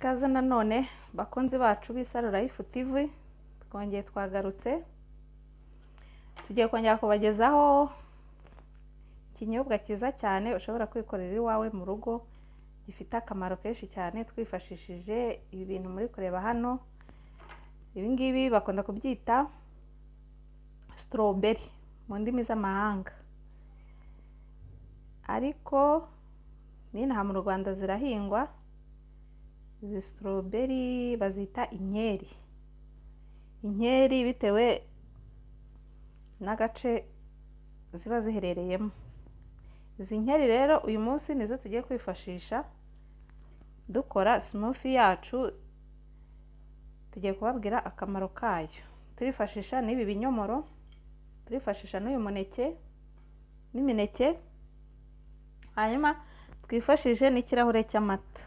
ikaze nanone bakunzi bacu b'Isaro Life TV, twongeye twagarutse tugiye kongera kubagezaho ikinyobwa cyiza cyane ushobora kwikorera iwawe mu rugo, gifite akamaro kenshi cyane twifashishije ibi bintu muri kureba hano. Ibi ngibi bakunda kubyita strawberry mu ndimi z'amahanga, ariko n'inaha mu Rwanda zirahingwa. Izi strawberry bazita inkeri, inkeri bitewe n'agace ziba ziherereyemo. Izi nkeri rero uyu munsi nizo tugiye kwifashisha dukora smoothie yacu. Tugiye kubabwira akamaro kayo. Turifashisha n'ibi binyomoro, turifashisha n'uyu muneke n'imineke, hanyuma twifashije n'ikirahure cy'amata.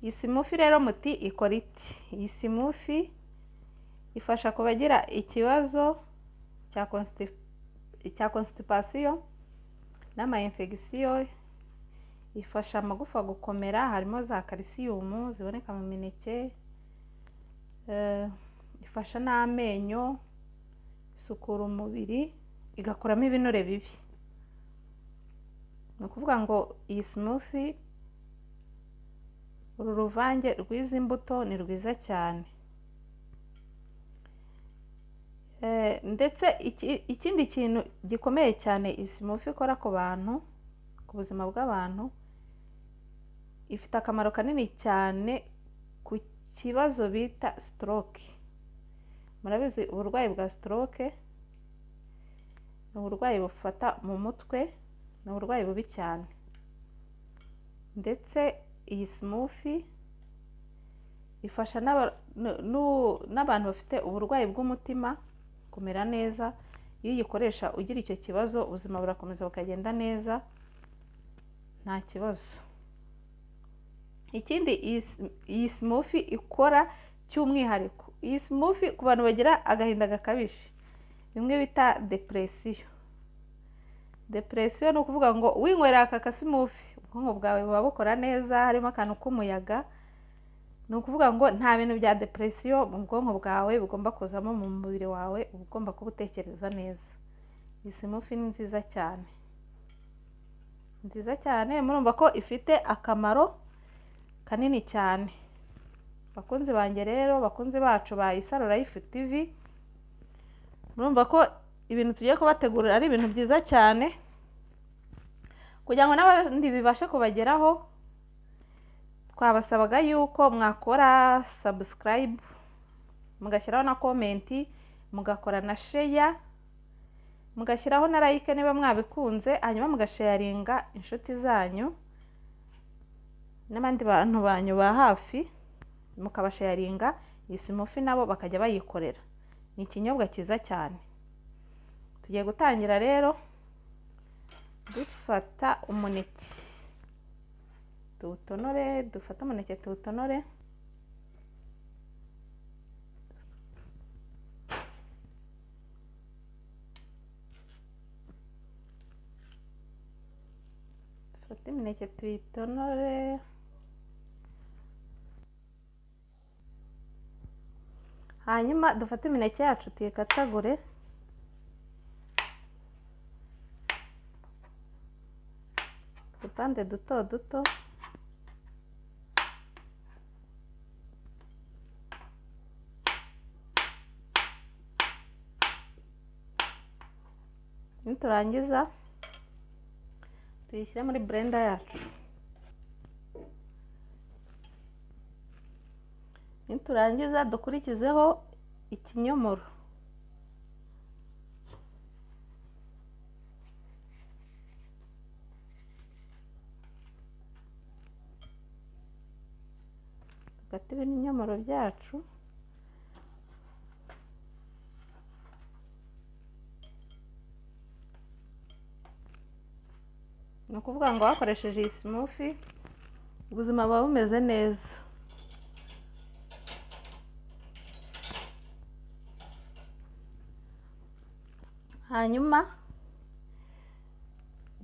Iyi smoothie rero muti ikora iti? Iyi smoothie ifasha kubagira ikibazo cya constipation n'ama infection, ifasha amagufa gukomera, harimo za calcium ziboneka mu mineke, ifasha n'amenyo, isukura umubiri, igakuramo ibinure bibi. Ni ukuvuga ngo iyi smoothie, uru ruvange rw'izi mbuto ni rwiza cyane. Ndetse ikindi kintu gikomeye cyane iyi smoothie ikora ku bantu, ku buzima bw'abantu, ifite akamaro kanini cyane ku kibazo bita stroke. Murabizi uburwayi bwa stroke ni uburwayi bufata mu mutwe, ni uburwayi bubi cyane. Ndetse iyi smoothie ifasha n'abantu bafite uburwayi bw'umutima kumera neza. Iyo uyikoresha ugira icyo kibazo, ubuzima burakomeza bukagenda neza nta kibazo. Ikindi iyi smoothie ikora cy'umwihariko, iyi smoothie ku bantu bagira agahinda gakabije, bimwe bita depression. Depression ni ukuvuga ngo winywera aka smoothie ubwonko bwawe buba bukora neza, harimo akantu k'umuyaga. Ni ukuvuga ngo nta bintu bya depression mu bwonko bwawe bugomba kuzamo mu mubiri wawe, uba ugomba kuba utekereza neza. Iyi smoothie ni nziza cyane, nziza cyane. Murumva ko ifite akamaro kanini cyane. Bakunzi banjye rero, bakunzi bacu ba Isaro Life TV, murumva ko ibintu tugiye kubategurira ari ibintu byiza cyane, kugira ngo n'abandi bibashe kubageraho. Twabasabaga yuko mwakora subscribe, mugashyiraho na comment, mugakora na share, mugashyiraho na like niba mwabikunze, hanyuma mugasharinga inshuti zanyu n'abandi bantu banyu ba hafi, mukabasharinga iyi smoothie nabo bakajya bayikorera. Ni ikinyobwa cyiza cyane. Tugiye gutangira rero dufata umuneke tuwutonore, dufata umuneke tuwutonore. Dufata imineke tuyitonore, hanyuma dufate imineke yacu tuyikatagure. Udupande duto duto. Niturangiza tuyishyire muri blender yacu. Niturangiza dukurikizeho ikinyomoro. Tugate ibinyomoro byacu. Ni ukuvuga ngo wakoresheje iyi smoothie ubuzima buba bumeze neza. Hanyuma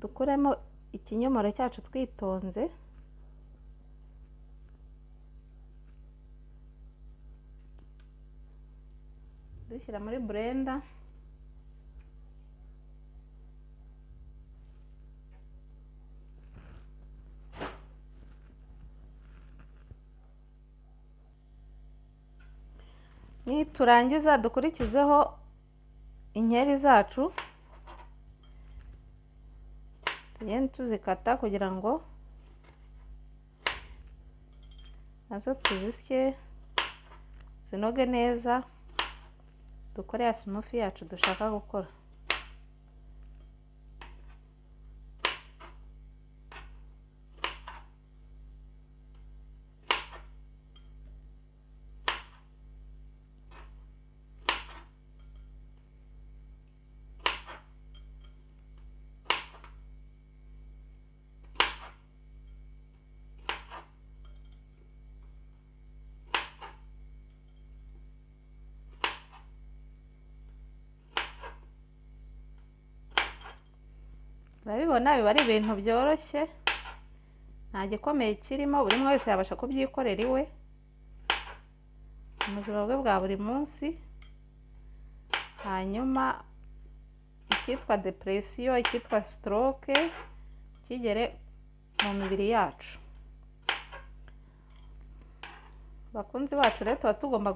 dukuremo ikinyomoro cyacu twitonze. kuzishyira muri blender. Niturangiza dukurikizeho inkeri zacu, tugende tuzikata kugira ngo nazo tuzisye zinoge neza, dukore ya smoothie yacu dushaka gukora. Urabibona biba ari ibintu byoroshye, nta gikomeye kirimo, buri umwe wese yabasha kubyikorera iwe mu buzima bwe bwa buri munsi. Hanyuma icyitwa depression, icyitwa stroke kigere mu mibiri yacu. Bakunzi bacu rero tuba tugomba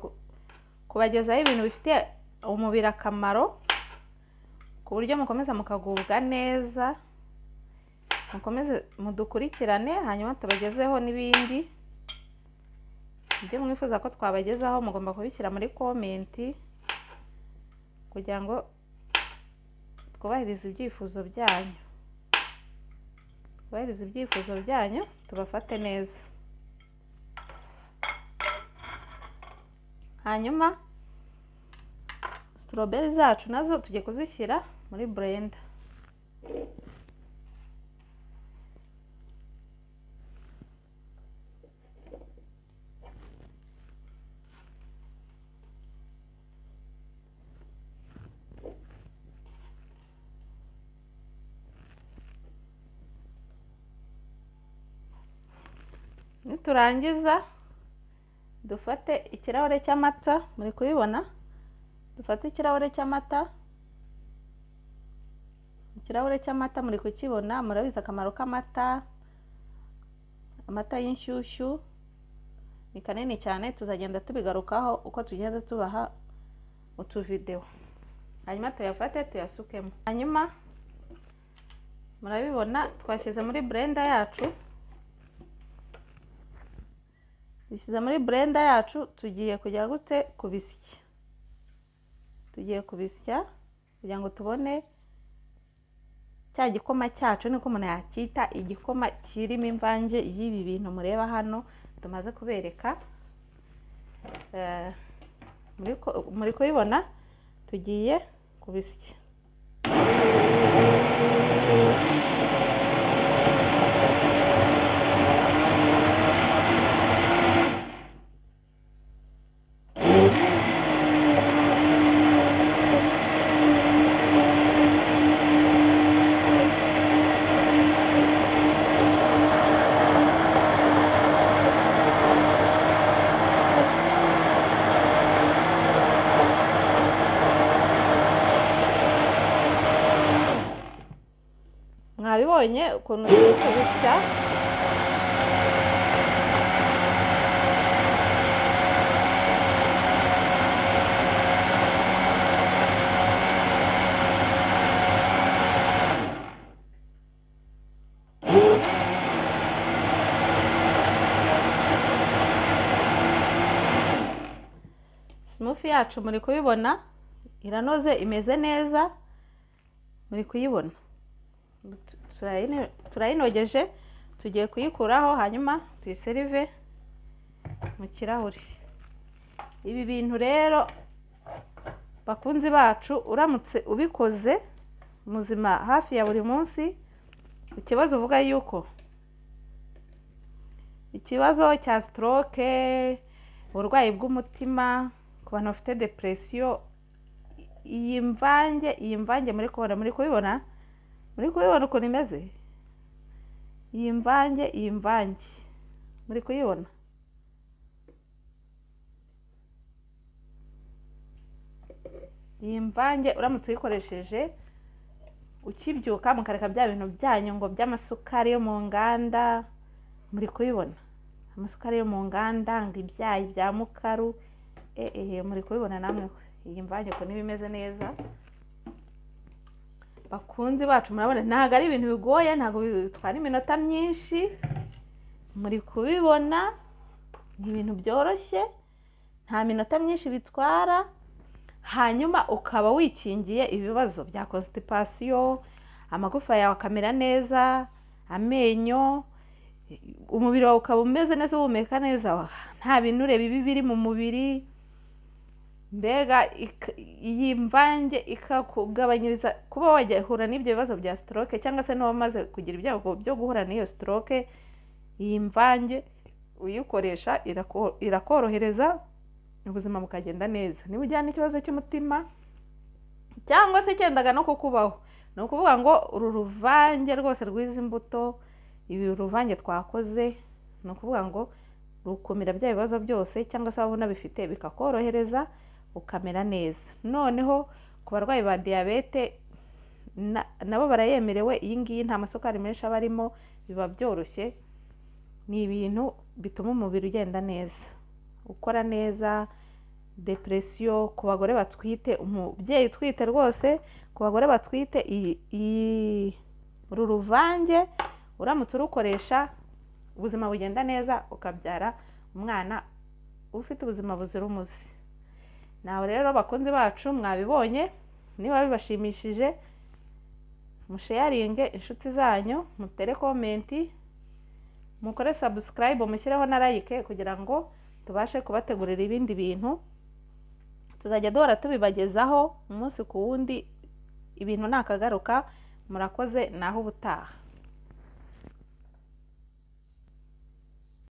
kubagezaho ibintu bifitiye umubiri akamaro, ku buryo mukomeza mukagubwa neza, mukomeze mudukurikirane, hanyuma tubagezeho n'ibindi ibyo mwifuza ko twabagezaho. Mugomba kubishyira muri komenti kugira ngo twubahirize ibyifuzo byanyu, tubafate neza. Hanyuma strawberry zacu nazo tujye kuzishyira muri blender. Niturangiza dufate ikirahure cy'amata, muri kubibona, dufate ikirahure cy'amata, muri kukibona, murabizi akamaro k'amata. Amata y'inshyushyu ni kanini cyane, tuzagenda tubigarukaho uko tugenda tubaha utuvideo. Hanyuma tuyafate tuyasukemo. Hanyuma murabibona twashyize muri blender yacu, tugiye kujya gute kubisya. Tugiye kubisya kugira ngo tubone cya gikoma cyacu, niko umuntu yacyita, igikoma kirimo imvange y'ibi bintu mureba hano tumaze kubereka. Muri kubibona tugiye kubisya. Mwabibonye ukuntu turi kubisya. Smoothie yacu muri kubibona iranoze, imeze neza, muri kuyibona. Turayinogeje, tugiye kuyikuraho, hanyuma tuyiserive mu kirahuri. Ibi bintu rero bakunzi bacu, uramutse ubikoze muzima hafi ya buri munsi, ikibazo uvuga yuko ikibazo cya stroke, uburwayi bw'umutima, ku bantu bafite depression, iyi mvange muri kubibona ukuntu imeze. Iyi mvange muri kuyibona. iyi mvange uramutse uyikoresheje ukibyuka mukareka bya bintu byanyu ngo by'amasukari yo mu nganda, muri kubibona amasukari yo mu nganda ngo ibyayi bya mukaru, muri kubibona namwe. Iyi mvange ko niba imeze neza bakunzi bacu, murabona ntabwo ari ibintu bigoye, ntabwo bitwara iminota myinshi, muri kubibona ni ibintu byoroshye, nta minota myinshi bitwara. Hanyuma ukaba wikingiye ibibazo bya constipation, amagufa yawe akamera neza, amenyo, umubiri wawe ukaba umeze neza, uhumeka neza, nta binure bibi biri mu mubiri. Mbega iyi mvange ikakugabanyiriza kuba wajya n'ibyo bibazo bya stroke, cyangwa se n'uwamaze kugira ibyago byo guhura n'iyo stroke. Iyi mvange uyikoresha irakorohereza ubuzima bukagenda neza. Niba ujyana ikibazo cy'umutima cyangwa se cyendaga no kukubaho, ni ukuvuga ngo uru ruvange rwose rw'izi mbuto, ibi ruvange twakoze, ni ukuvuga ngo rukumira bya bibazo byose, cyangwa se wabona bifite bikakorohereza ukamera neza. Noneho ku barwayi ba diyabete nabo barayemerewe. Iyi ngiyi nta masukari menshi aba arimo, biba byoroshye, ni ibintu bituma umubiri ugenda neza, ukora neza. Depression ku bagore batwite, umubyeyi utwite rwose, ku bagore batwite, uru ruvange uramutse urukoresha ubuzima bugenda neza, ukabyara umwana ufite ubuzima buzira umuze. Nawe rero bakunzi bacu mwabibonye, niba bibashimishije musharinge inshuti zanyu, mutere komenti, mukore subscribe, mushyireho na like kugira ngo tubashe kubategurira ibindi bintu. Tuzajya duhora tubibagezaho umunsi ku wundi, ibintu nakagaruka. Murakoze, naho ubutaha.